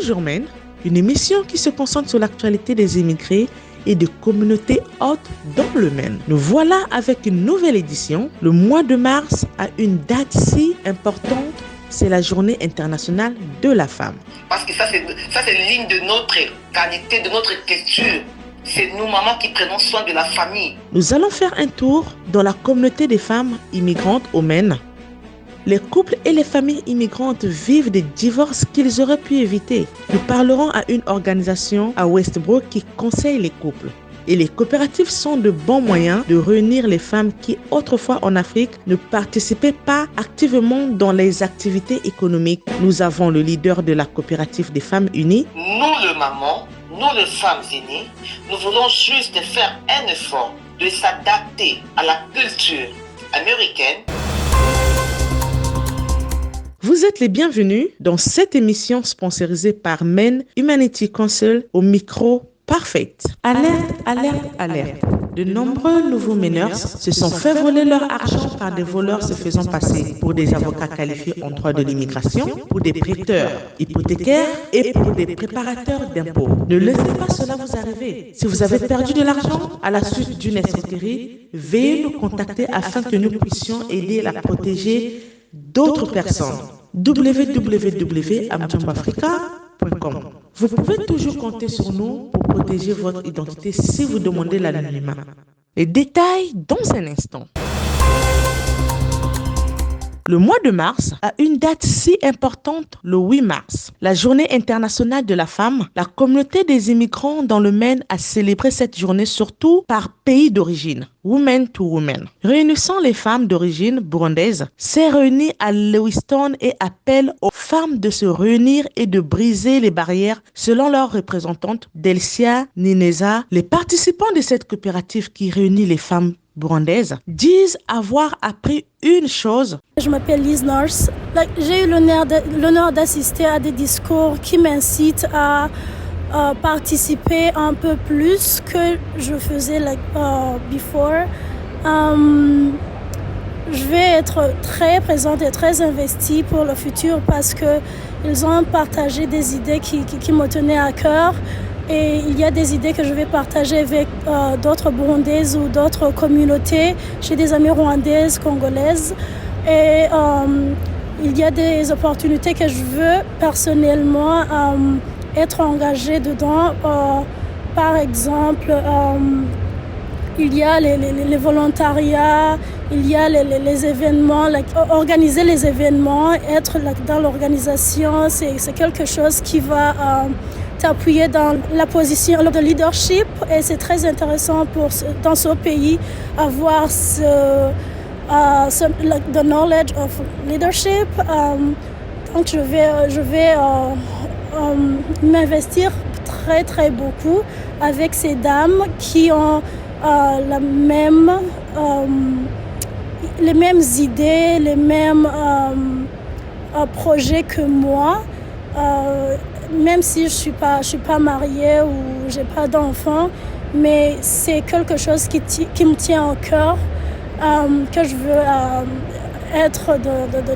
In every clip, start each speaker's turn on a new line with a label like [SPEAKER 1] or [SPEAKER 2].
[SPEAKER 1] Bonjour Men, une émission qui se concentre sur l'actualité des immigrés et des communautés hautes dans le Maine. Nous voilà avec une nouvelle édition. Le mois de mars a une date si importante, c'est la Journée internationale de la femme.
[SPEAKER 2] Parce que ça c'est ligne de notre qualité, de notre culture. C'est nous, mamans, qui prenons soin de la famille.
[SPEAKER 1] Nous allons faire un tour dans la communauté des femmes immigrantes au Maine. Les couples et les familles immigrantes vivent des divorces qu'ils auraient pu éviter. Nous parlerons à une organisation à Westbrook qui conseille les couples. Et les coopératives sont de bons moyens de réunir les femmes qui, autrefois en Afrique, ne participaient pas activement dans les activités économiques. Nous avons le leader de la coopérative des femmes unies.
[SPEAKER 2] Nous, les mamans, nous, les femmes aînées, nous voulons juste faire un effort de s'adapter à la culture américaine.
[SPEAKER 1] Vous êtes les bienvenus dans cette émission sponsorisée par Men Humanity Council au micro Perfect. Alerte, alerte, alerte. De nombreux nouveaux meneurs se sont fait voler leur argent par des voleurs se faisant passer pour des avocats qualifiés en droit de l'immigration, pour des prêteurs hypothécaires et pour des préparateurs d'impôts. Ne laissez pas cela vous arriver. Si vous avez perdu de l'argent à la suite d'une escroquerie, veuillez nous contacter afin que nous puissions aider à la protéger d'autres personnes. www.amjambafrica.com. Vous pouvez toujours compter sur nous pour protéger votre identité si vous demandez l'anonymat. Les détails dans un instant. Le mois de mars a une date si importante, le 8 mars. La Journée internationale de la femme, la communauté des immigrants dans le Maine a célébré cette journée surtout par pays d'origine, Women to Women. Réunissant les femmes d'origine burundaise, s'est réunie à Lewiston et appelle aux femmes de se réunir et de briser les barrières selon leur représentante Delcia Nineza. Les participants de cette coopérative qui réunit les femmes burundaises disent avoir appris une chose.
[SPEAKER 3] Je m'appelle Liz Norse. J'ai eu l'honneur d'assister à des discours qui m'incitent à participer un peu plus que je faisais before. Je vais être très présente et très investie pour le futur parce qu'ils ont partagé des idées qui me tenaient à cœur. Et il y a des idées que je vais partager avec d'autres Burundaises ou d'autres communautés. J'ai des amies rwandaises, congolaises. Et il y a des opportunités que je veux personnellement être engagée dedans. Par exemple, il y a les volontariats, il y a les événements, organiser les événements, être dans l'organisation, c'est quelque chose qui va t'appuyer dans la position de leadership et c'est très intéressant dans ce pays avoir the knowledge of leadership. Donc je vais m'investir très très beaucoup avec ces dames qui ont les mêmes idées, les mêmes projets que moi. Même si je suis pas mariée ou j'ai pas d'enfant, mais c'est quelque chose qui me tient au cœur, que je veux être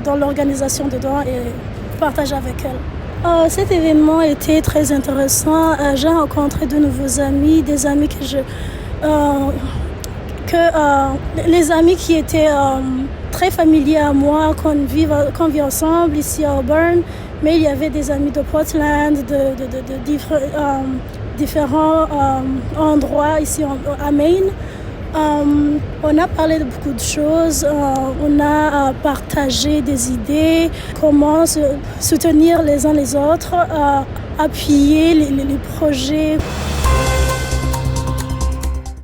[SPEAKER 3] dans l'organisation dedans et partager avec elle. Cet événement était très intéressant. J'ai rencontré de nouveaux amis, des amis les amis qui étaient très familiers à moi, qu'on vit ensemble ici à Auburn. Mais il y avait des amis de Portland, de différents endroits ici à Maine. On a parlé de beaucoup de choses, on a partagé des idées, comment se soutenir les uns les autres, appuyer les projets.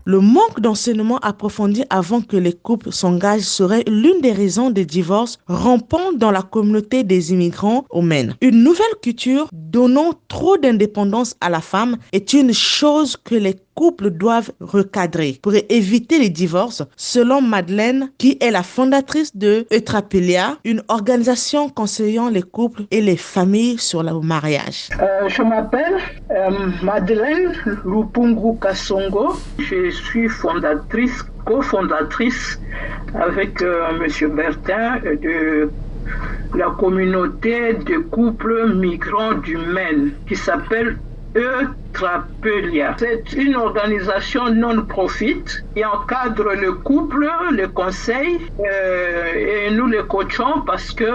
[SPEAKER 1] Le manque d'enseignement approfondi avant que les couples s'engagent serait l'une des raisons des divorces rampants dans la communauté des immigrants au Maine. Une nouvelle culture donnant trop d'indépendance à la femme est une chose que les couples doivent recadrer pour éviter les divorces, selon Madeleine, qui est la fondatrice de Eutrapelia, une organisation conseillant les couples et les familles sur le mariage.
[SPEAKER 4] Je m'appelle Madeleine Lupungu Kasongo. Je suis cofondatrice avec M. Bertin de la communauté de couples migrants du Maine qui s'appelle Eutrapelia. C'est une organisation non-profit qui encadre le couple, le conseil et nous les coachons parce que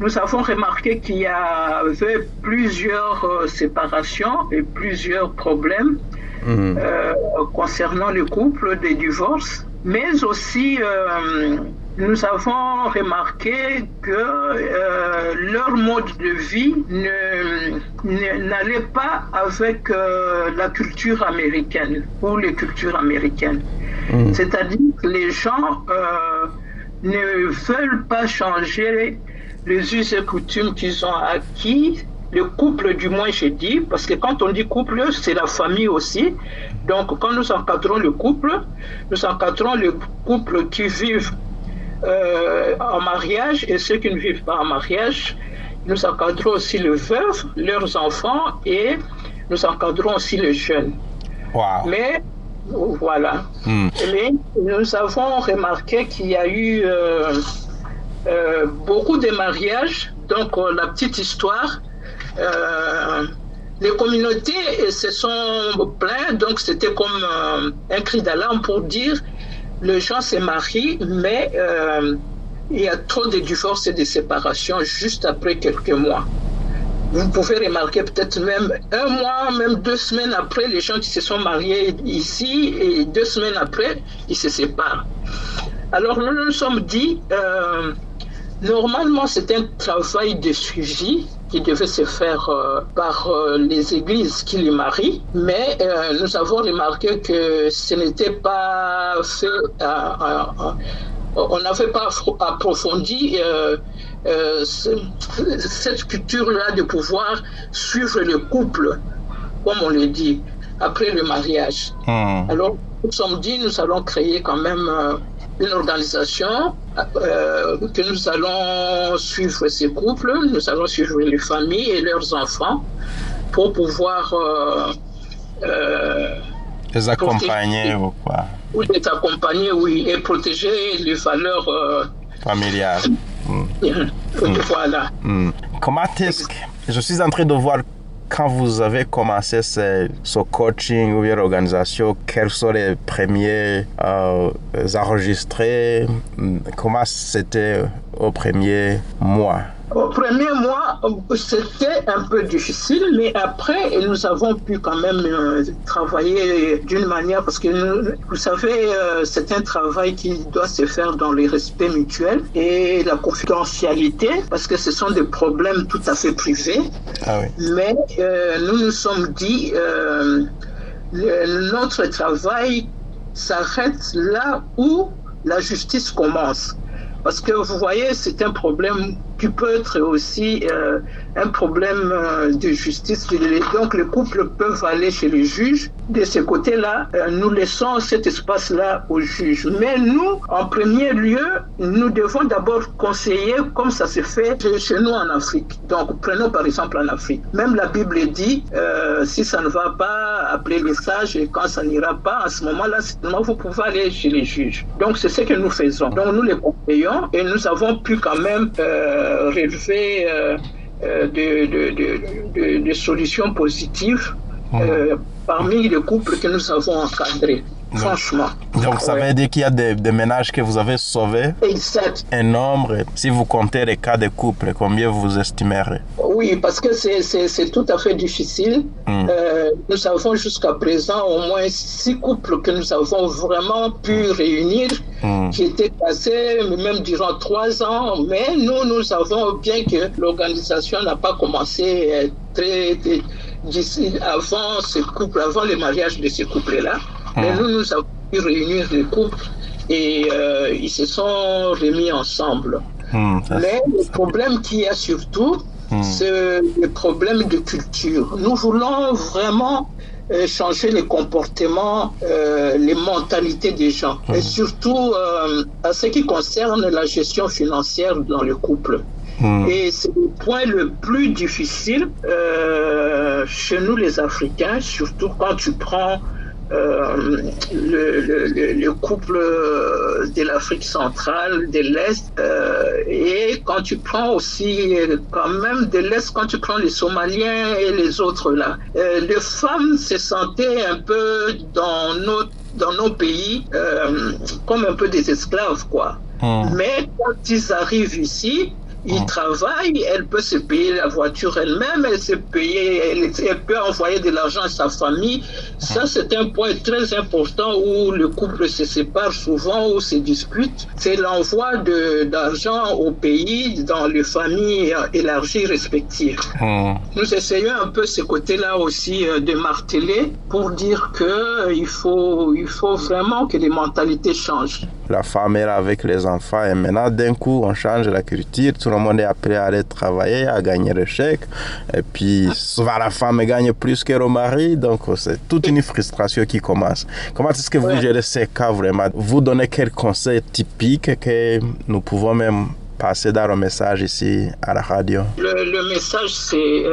[SPEAKER 4] nous avons remarqué qu'il y avait plusieurs séparations et plusieurs problèmes concernant le couple, des divorces, mais aussi nous avons remarqué que leur mode de vie n'allait pas avec la culture américaine ou les cultures américaines. C'est-à-dire que les gens ne veulent pas changer les us et coutumes qu'ils ont acquis. Le couple, du moins, j'ai dit, parce que quand on dit couple, c'est la famille aussi. Donc, quand nous encadrons le couple qui vivent en mariage et ceux qui ne vivent pas en mariage. Nous encadrons aussi les veuves, leurs enfants et nous encadrons aussi les jeunes.
[SPEAKER 5] Wow.
[SPEAKER 4] Mais voilà. Mais nous avons remarqué qu'il y a eu beaucoup de mariages. Donc la petite histoire, les communautés se sont plaintes. Donc c'était comme un cri d'alarme pour dire les gens se marient, mais il y a trop de divorces et de séparations juste après quelques mois. Vous pouvez remarquer peut-être même un mois, même 2 semaines après, les gens qui se sont mariés ici, et 2 semaines après, ils se séparent. Alors nous nous sommes dit, normalement c'est un travail de suivi qui devait se faire par les églises qui les marient, mais nous avons remarqué que ce n'était pas fait, on n'avait pas approfondi cette culture-là de pouvoir suivre le couple, comme on le dit, après le mariage. Alors, nous nous sommes dit, nous allons créer quand même une organisation que nous allons suivre ces couples, nous allons suivre les familles et leurs enfants pour pouvoir
[SPEAKER 5] les accompagner ou quoi?
[SPEAKER 4] Oui, les accompagner, oui, et protéger les valeurs
[SPEAKER 5] familiales.
[SPEAKER 4] Voilà.
[SPEAKER 5] Comment est-ce que je suis en train de voir quand vous avez commencé ce coaching ou une organisation, quels sont les premiers enregistrés? Comment c'était au premier mois?
[SPEAKER 4] Au premier mois, c'était un peu difficile, mais après, nous avons pu quand même travailler d'une manière, parce que vous savez, c'est un travail qui doit se faire dans le respect mutuel et la confidentialité, parce que ce sont des problèmes tout à fait privés.
[SPEAKER 5] Ah oui.
[SPEAKER 4] Mais nous nous sommes dit, notre travail s'arrête là où la justice commence. Parce que vous voyez, c'est un problème qui peut être aussi un problème de justice. Donc les couples peuvent aller chez le juge. De ce côté-là, nous laissons cet espace-là au juge. Mais nous, en premier lieu, nous devons d'abord conseiller comme ça se fait chez nous en Afrique. Donc prenons par exemple en Afrique. Même la Bible dit, si ça ne va pas, appelez les sages, et quand ça n'ira pas, à ce moment-là, vous pouvez aller chez les juges. Donc c'est ce que nous faisons. Donc nous les conseillons et nous avons pu quand même relever des solutions positives parmi les couples que nous avons encadrés. Franchement.
[SPEAKER 5] Donc ça veut dire qu'il y a des ménages que vous avez sauvés.
[SPEAKER 4] Exact.
[SPEAKER 5] Un nombre, si vous comptez les cas de couples, combien vous estimerez?
[SPEAKER 4] Oui, parce que c'est tout à fait difficile. Nous avons jusqu'à présent au moins 6 couples que nous avons vraiment pu réunir, qui étaient passés même durant 3 ans. Mais nous savons bien que l'organisation n'a pas commencé avant le mariage de ces couples-là. Mais nous avons pu réunir les couples et ils se sont remis ensemble. Mais le problème qu'il y a surtout, c'est le problème de culture. Nous voulons vraiment changer les comportements, les mentalités des gens. Et surtout à ce qui concerne la gestion financière dans le couple. Et c'est le point le plus difficile chez nous les Africains, surtout quand tu prends le couple de l'Afrique centrale, de l'Est, et quand tu prends aussi quand même de l'Est, quand tu prends les Somaliens et les autres là, les femmes se sentaient un peu dans nos pays comme un peu des esclaves, quoi. Mais quand ils arrivent ici, ils travaillent, elle peut se payer la voiture elle-même, elle peut envoyer de l'argent à sa famille. Ça, c'est un point très important où le couple se sépare souvent, où se dispute. C'est l'envoi d'argent au pays dans les familles élargies respectives. Nous essayons un peu ce côté-là aussi de marteler pour dire qu'il faut vraiment que les mentalités changent.
[SPEAKER 5] La femme est là avec les enfants et maintenant d'un coup on change la culture, tout le monde est appelé à aller travailler, à gagner le chèque et puis souvent la femme gagne plus que le mari, donc c'est toute une frustration qui commence. Comment est-ce que vous gérez ces cas vraiment? Vous donnez quels conseils typiques que nous pouvons même passer dans le message ici à la radio?
[SPEAKER 4] Le message c'est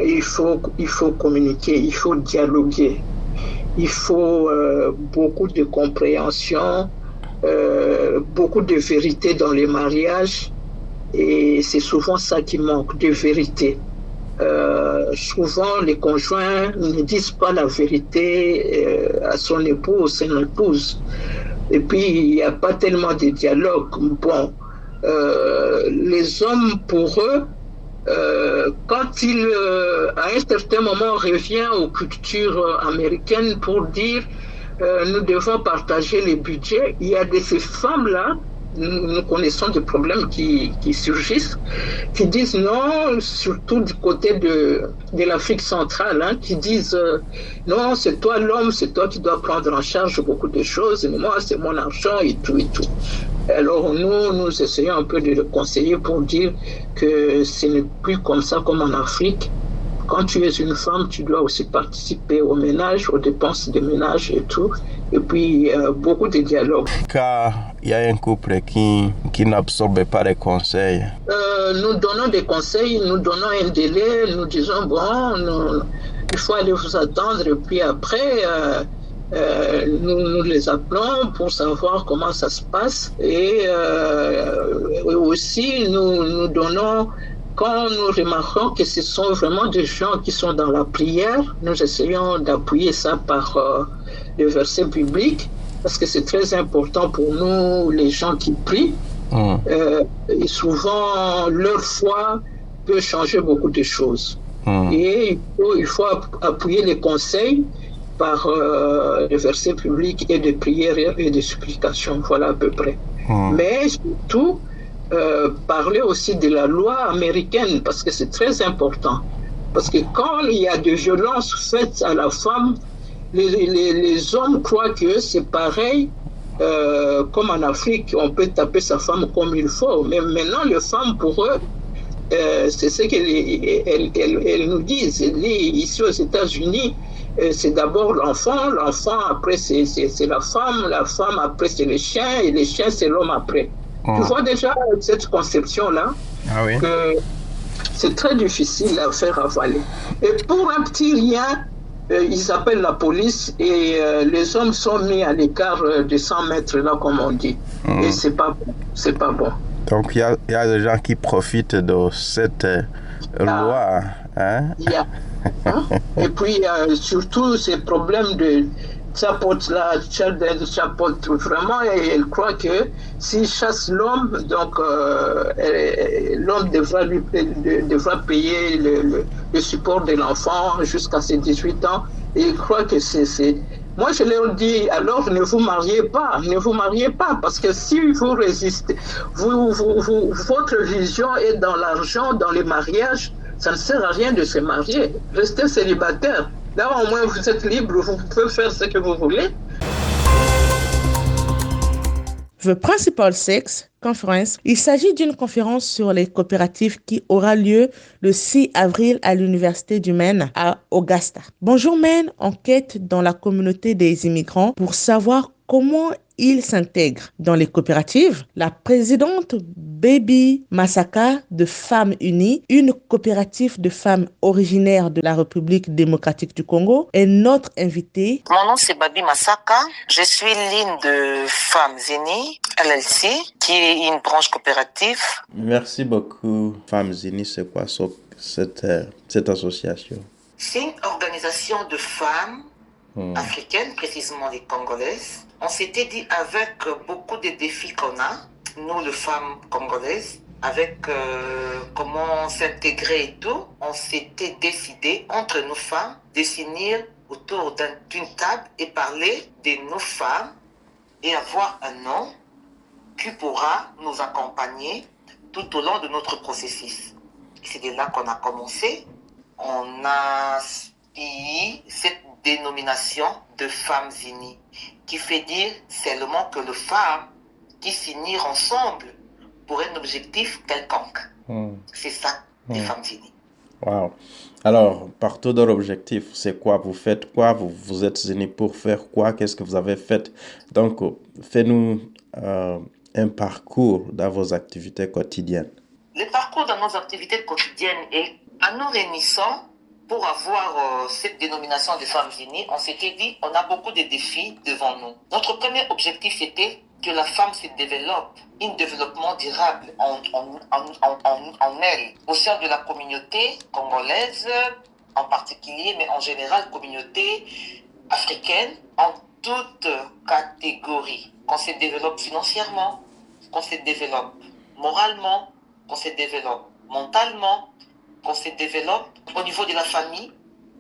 [SPEAKER 4] il faut communiquer, il faut dialoguer, il faut beaucoup de compréhension, beaucoup de vérité dans les mariages, et c'est souvent ça qui manque, de vérité. Souvent les conjoints ne disent pas la vérité à son épouse, et puis il n'y a pas tellement de dialogue. Bon, les hommes, pour eux, quand il à un certain moment revient aux cultures américaines pour dire nous devons partager les budgets, il y a de ces femmes-là, nous connaissons des problèmes qui surgissent, qui disent non, surtout du côté de l'Afrique centrale, qui disent non, c'est toi l'homme, c'est toi qui dois prendre en charge beaucoup de choses, et moi c'est mon argent et tout et tout. Alors nous essayons un peu de le conseiller pour dire que ce n'est plus comme ça comme en Afrique. Quand tu es une femme, tu dois aussi participer au ménage, aux dépenses de ménage et tout. Et puis, beaucoup de dialogue.
[SPEAKER 5] Car il y a un couple qui n'absorbe pas les conseils.
[SPEAKER 4] Nous donnons des conseils, nous donnons un délai, nous disons, bon, il faut aller vous attendre. Et puis après, nous les appelons pour savoir comment ça se passe. Et aussi, nous donnons... Quand nous remarquons que ce sont vraiment des gens qui sont dans la prière, nous essayons d'appuyer ça par le verset biblique, parce que c'est très important pour nous, les gens qui prient. Et souvent, leur foi peut changer beaucoup de choses. Et il faut appuyer les conseils par le verset biblique et de prière et de supplication. Voilà à peu près. Mais surtout, parler aussi de la loi américaine, parce que c'est très important. Parce que quand il y a des violences faites à la femme, les hommes croient que c'est pareil, comme en Afrique, on peut taper sa femme comme il faut. Mais maintenant, les femmes, pour eux, c'est ce qu'elles nous disent. Ici aux États-Unis, c'est d'abord l'enfant après c'est la femme après c'est les chiens, et les chiens c'est l'homme après. Tu vois déjà cette conception-là, que c'est très difficile à faire avaler. Et pour un petit rien, ils appellent la police et les hommes sont mis à l'écart de 100 mètres, là, comme on dit. Et c'est pas bon.
[SPEAKER 5] Donc il y a des gens qui profitent de cette loi.
[SPEAKER 4] Et puis surtout ces problèmes de chapote-là, chapote vraiment, et elle croit que s'il chasse l'homme, donc l'homme devra payer le support de l'enfant jusqu'à ses 18 ans. Et il croit que c'est... Moi, je leur dis, alors ne vous mariez pas, parce que si vous résistez, votre vision est dans l'argent, dans les mariages, ça ne sert à rien de se marier. Restez célibataire. Là, au moins, vous êtes libre, vous pouvez faire ce que vous voulez.
[SPEAKER 1] The Principal Sex Conference. Il s'agit d'une conférence sur les coopératives qui aura lieu le 6 avril à l'Université du Maine à Augusta. Bonjour Maine enquête dans la communauté des immigrants pour savoir comment ils s'intègrent dans les coopératives. La présidente Baby Masaka de Femmes Unies, une coopérative de femmes originaires de la République démocratique du Congo, est notre invitée.
[SPEAKER 2] Mon nom c'est Baby Masaka. Je suis l'une de Femmes Unies LLC, qui est une branche coopérative.
[SPEAKER 5] Merci beaucoup. Femmes Unies, c'est quoi cette association?
[SPEAKER 2] C'est une organisation de femmes africaines, précisément les Congolaises. On s'était dit avec beaucoup de défis qu'on a, nous les femmes congolaises, avec comment s'intégrer et tout, on s'était décidé entre nos femmes de s'unir autour d'une table et parler de nos femmes et avoir un nom qui pourra nous accompagner tout au long de notre processus. C'est de là qu'on a commencé. On a pris cette dénomination de Femmes Unies, qui fait dire seulement que les femmes qui s'unissent ensemble pour un objectif quelconque. C'est ça, les Femmes Unies.
[SPEAKER 5] Wow. Alors, partout dans l'objectif, c'est quoi? Vous faites quoi? Vous êtes unis pour faire quoi? Qu'est-ce que vous avez fait? Donc, faites-nous un parcours dans vos activités quotidiennes.
[SPEAKER 2] Le parcours dans nos activités quotidiennes est en nous réunissant pour avoir cette dénomination de Femmes Unies. On s'était dit, on a beaucoup de défis devant nous. Notre premier objectif était que la femme se développe, un développement durable en elle, au sein de la communauté congolaise en particulier, mais en général, communauté africaine, en toute catégorie. Qu'on se développe financièrement, qu'on se développe moralement, qu'on se développe mentalement, qu'on se développe au niveau de la famille,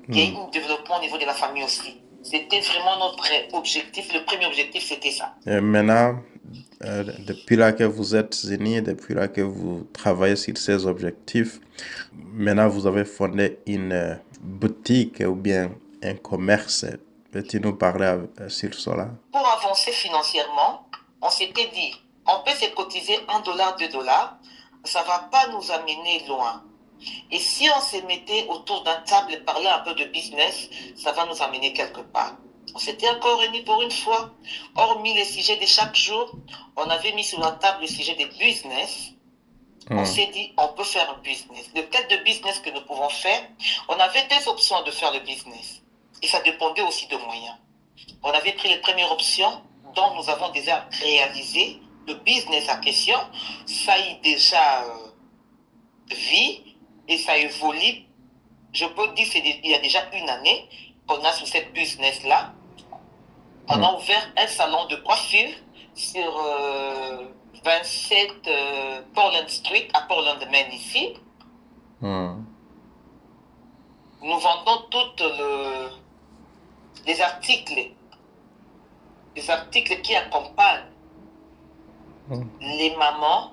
[SPEAKER 2] qu'il y ait un développement au niveau de la famille aussi. C'était vraiment notre objectif. Le premier objectif, c'était ça.
[SPEAKER 5] Et maintenant, depuis là que vous êtes unis, depuis là que vous travaillez sur ces objectifs, maintenant vous avez fondé une boutique ou bien un commerce. Peux-tu nous parler sur cela?
[SPEAKER 2] Pour avancer financièrement, on s'était dit, on peut se cotiser $1, $2, ça ne va pas nous amener loin. Et si on se mettait autour d'un table et parlait un peu de business, ça va nous amener quelque part. On s'était encore réunis pour une fois. Hormis les sujets de chaque jour, on avait mis sur la table le sujet des business. On s'est dit, on peut faire un business. Le type de business que nous pouvons faire, on avait deux options de faire le business. Et ça dépendait aussi de moyens. On avait pris les premières options, dont nous avons déjà réalisé le business en question. Ça y est déjà vie. Et ça évolue, je peux dire qu'il y a déjà une année qu'on a sur cette business-là. On a ouvert un salon de coiffure sur 27 Portland Street, à Portland, Maine, ici. Nous vendons tous les articles qui accompagnent les mamans,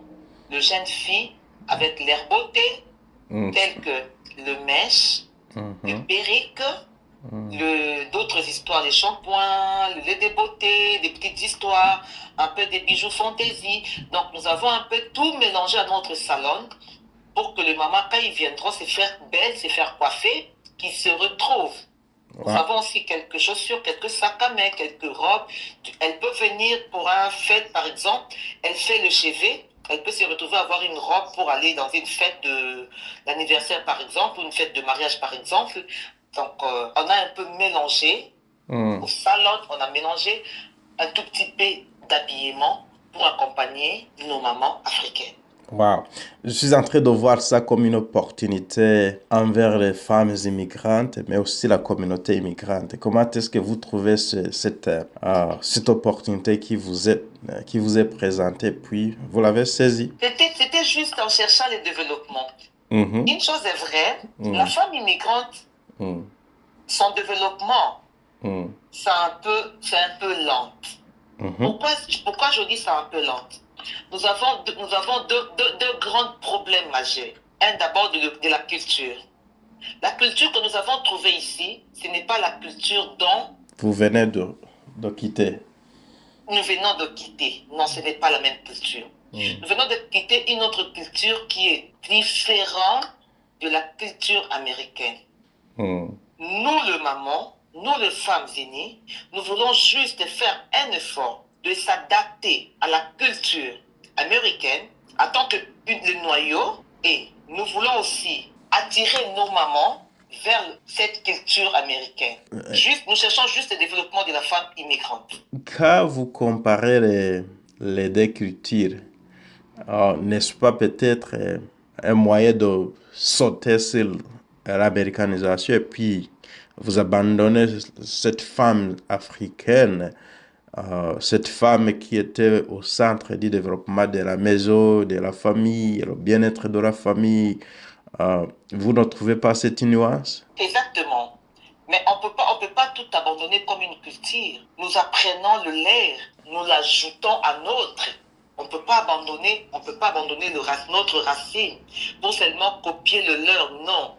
[SPEAKER 2] les jeunes filles avec leur beauté, tels que le mèche, le perruque, d'autres histoires, les shampoings, le lait de beauté, des petites histoires, un peu des bijoux fantaisie. Donc nous avons un peu tout mélangé à notre salon pour que les mamans, quand ils viendront se faire belles, se faire coiffer, qu'ils se retrouvent. Nous avons aussi quelques chaussures, quelques sacs à main, quelques robes. Elle peut venir pour un fête, par exemple, elle fait le chevet. Elle peut se retrouver à avoir une robe pour aller dans une fête d'anniversaire, par exemple, ou une fête de mariage, par exemple. Donc, on a un peu mélangé. Au salon, on a mélangé un tout petit peu d'habillement pour accompagner nos mamans africaines.
[SPEAKER 5] Wow. Je suis en train de voir ça comme une opportunité envers les femmes immigrantes, mais aussi la communauté immigrante. Comment est-ce que vous trouvez cette opportunité qui vous est présentée, puis vous l'avez saisie?
[SPEAKER 2] C'était juste en cherchant le développement. Une chose est vraie, la femme immigrante, son développement, c'est un peu lent. Pourquoi je dis c'est un peu lent? Nous avons deux grands problèmes majeurs. Un d'abord de la culture. La culture que nous avons trouvée ici, ce n'est pas la culture dont
[SPEAKER 5] vous venez de quitter.
[SPEAKER 2] Nous venons de quitter. Non, ce n'est pas la même culture. Nous venons de quitter une autre culture qui est différente de la culture américaine. Nous, les mamans, nous, les femmes unies, nous voulons juste faire un effort de s'adapter à la culture américaine en tant que le noyau, et nous voulons aussi attirer nos mamans vers cette culture américaine. Nous cherchons juste le développement de la femme immigrante.
[SPEAKER 5] Quand vous comparez les deux cultures, n'est-ce pas peut-être un moyen de sauter sur l'américanisation et puis vous abandonnez cette femme africaine, cette femme qui était au centre du développement de la maison, de la famille, le bien-être de la famille. Vous ne trouvez pas cette nuance?
[SPEAKER 2] Exactement. Mais on peut pas tout abandonner comme une culture. Nous apprenons le leur, nous l'ajoutons à notre. On ne peut pas abandonner notre racine pour seulement copier le leur, non.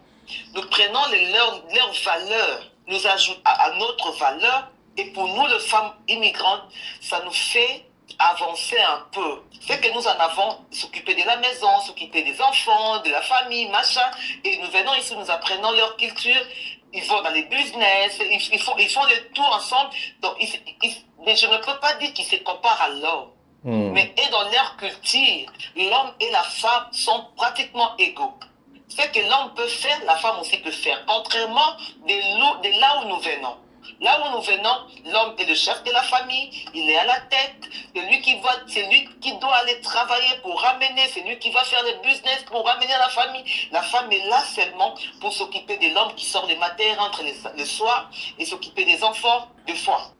[SPEAKER 2] Nous prenons leurs valeurs, nous ajoutons à notre valeur, et pour nous, les femmes immigrantes, ça nous fait avancer un peu. C'est que nous en avons s'occuper de la maison, s'occuper des enfants, de la famille, machin, et nous venons ici, nous apprenons leur culture, ils vont dans les business, ils font le tout ensemble. Donc, mais je ne peux pas dire qu'ils se comparent à l'homme. Mais et dans leur culture, l'homme et la femme sont pratiquement égaux. Ce que l'homme peut faire, la femme aussi peut faire. Contrairement de là où nous venons. Là où nous venons, l'homme est le chef de la famille, il est à la tête, c'est lui qui doit aller travailler pour ramener, c'est lui qui va faire le business pour ramener la famille. La femme est là seulement pour s'occuper de l'homme qui sort le matin, rentre le soir, et s'occuper des enfants, des fois.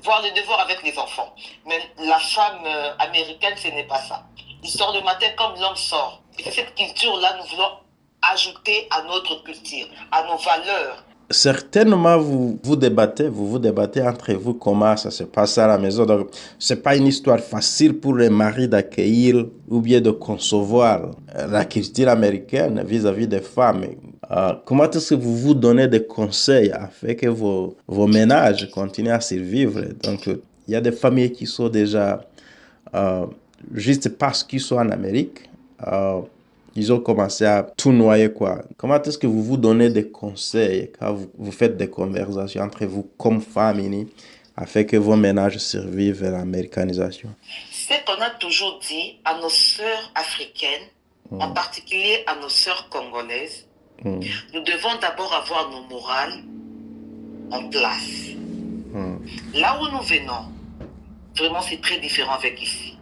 [SPEAKER 2] Voir les devoirs avec les enfants. Mais la femme américaine, ce n'est pas ça. Il sort le matin comme l'homme sort. Et c'est cette culture-là, nous voulons ajouter à notre culture, à nos valeurs.
[SPEAKER 5] Certainement, vous vous débattez entre vous comment ça se passe à la maison. Donc, c'est pas une histoire facile pour les maris d'accueillir ou bien de concevoir la culture américaine vis-à-vis des femmes. Comment est-ce que vous vous donnez des conseils afin que vos ménages continuent à survivre? Donc, il y a des familles qui sont déjà, juste parce qu'ils sont en Amérique, ils ont commencé à tout noyer, quoi. Comment est-ce que vous vous donnez des conseils quand vous faites des conversations entre vous comme famille afin que vos ménages survivent à l'américanisation?
[SPEAKER 2] C'est qu'on a toujours dit à nos sœurs africaines, en particulier à nos sœurs congolaises, nous devons d'abord avoir nos morales en place. Là où nous venons, vraiment c'est très différent avec ici.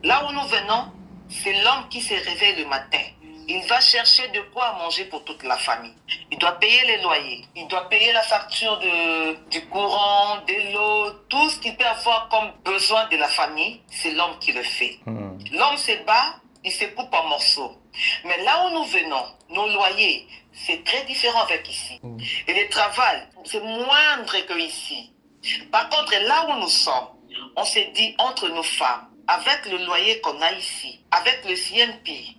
[SPEAKER 2] Là où nous venons, c'est l'homme qui se réveille le matin. Il va chercher de quoi manger pour toute la famille. Il doit payer les loyers. Il doit payer la facture du courant, de l'eau, tout ce qu'il peut avoir comme besoin de la famille, c'est l'homme qui le fait. L'homme se bat, il se coupe en morceaux. Mais là où nous venons, nos loyers, c'est très différent avec ici. Et le travail, c'est moindre que ici. Par contre, là où nous sommes, on s'est dit entre nos femmes, avec le loyer qu'on a ici, avec le CNP,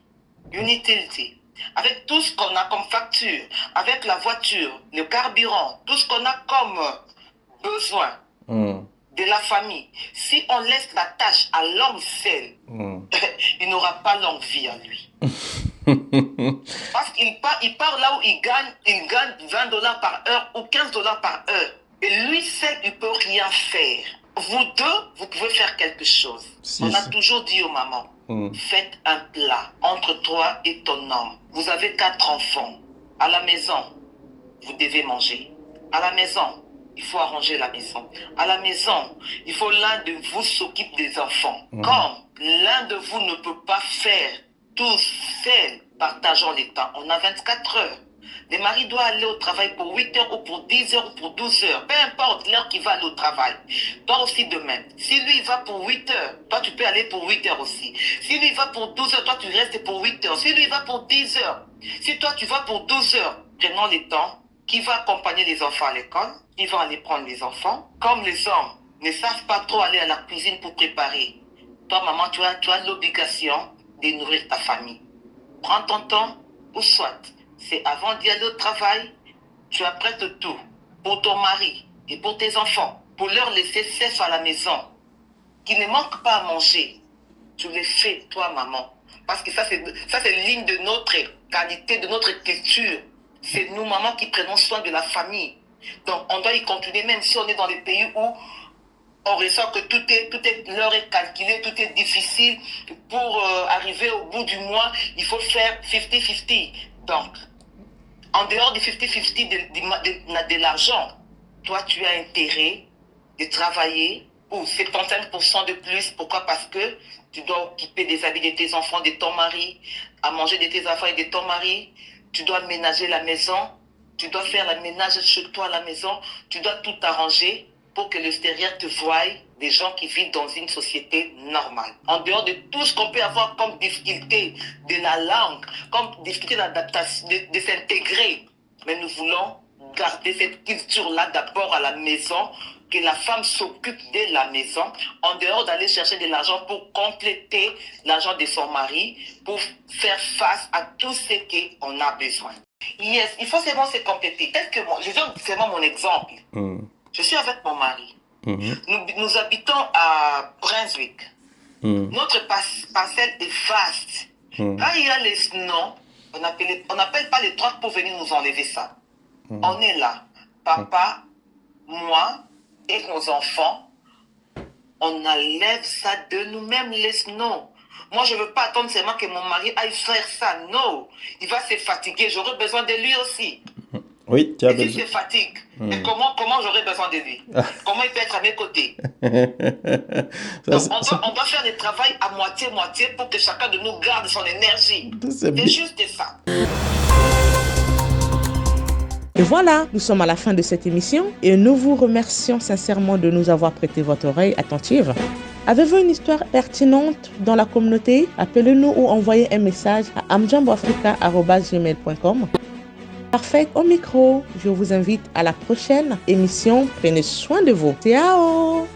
[SPEAKER 2] une utilité, avec tout ce qu'on a comme facture, avec la voiture, le carburant, tout ce qu'on a comme besoin de la famille, si on laisse la tâche à l'homme seul, il n'aura pas longue vie à lui. Parce qu'il part là où il gagne $20 par heure ou $15 par heure. Et lui seul, il ne peut rien faire. Vous deux, vous pouvez faire quelque chose. On a toujours dit aux mamans, faites un plat entre toi et ton homme. Vous avez 4 enfants. À la maison, vous devez manger. À la maison, il faut arranger la maison. À la maison, il faut l'un de vous s'occupe des enfants. Comme l'un de vous ne peut pas faire tout seul, partageons les temps. On a 24 heures. Le mari doit aller au travail pour 8 heures ou pour 10 heures ou pour 12 heures. Peu importe l'heure qu'il va aller au travail. Toi aussi de même. Si lui il va pour 8 heures, toi tu peux aller pour 8 heures aussi. Si lui il va pour 12 heures, toi tu restes pour 8 heures. Si lui il va pour 10 heures, si toi tu vas pour 12 heures, prenons les temps. Qui va accompagner les enfants à l'école? Ils vont aller prendre les enfants. Comme les hommes ne savent pas trop aller à la cuisine pour préparer. Toi maman, tu as l'obligation de nourrir ta famille. Prends ton temps ou soit. C'est avant d'y aller au travail, tu apprêtes tout pour ton mari et pour tes enfants, pour leur laisser safe à la maison, qui ne manquent pas à manger. Tu le fais, toi, maman. Parce que ça, c'est ligne de notre qualité, de notre culture. C'est nous, maman, qui prenons soin de la famille. Donc, on doit y continuer, même si on est dans les pays où on ressent que l'heure est calculée, tout est difficile. Pour arriver au bout du mois, il faut faire 50-50. Donc, en dehors du 50-50 de l'argent, toi, tu as intérêt de travailler pour 75% de plus. Pourquoi? Parce que tu dois occuper des habits de tes enfants, de ton mari, à manger de tes enfants et de ton mari. Tu dois ménager la maison. Tu dois faire le ménage chez toi à la maison. Tu dois tout arranger pour que l'extérieur te voie, des gens qui vivent dans une société normale. En dehors de tout ce qu'on peut avoir comme difficulté de la langue, comme difficulté d'adaptation, de s'intégrer. Mais nous voulons garder cette culture-là d'abord à la maison, que la femme s'occupe de la maison, en dehors d'aller chercher de l'argent pour compléter l'argent de son mari, pour faire face à tout ce qu'on a besoin. Yes, il faut seulement se compléter. Tel que moi, je donne seulement mon exemple. Je suis avec mon mari. Nous habitons à Brunswick. Notre parcelle est vaste. Quand il y a les snows, on n'appelle pas les trucks pour venir nous enlever ça. On est là. Papa, moi et nos enfants, on enlève ça de nous-mêmes, les snows. Moi, je ne veux pas attendre seulement que mon mari aille faire ça. Non, il va se fatiguer. J'aurai besoin de lui aussi.
[SPEAKER 5] Oui, tu as besoin.
[SPEAKER 2] Et s'il se fatigue, et comment j'aurai besoin de lui? Comment il peut être à mes côtés? Donc, on doit faire le travail à moitié-moitié pour que chacun de nous garde son énergie. C'est juste ça.
[SPEAKER 1] Et voilà, nous sommes à la fin de cette émission et nous vous remercions sincèrement de nous avoir prêté votre oreille attentive. Avez-vous une histoire pertinente dans la communauté? Appelez-nous ou envoyez un message à amjamboafrica@gmail.com. Parfait au micro, je vous invite à la prochaine émission. Prenez soin de vous. Ciao!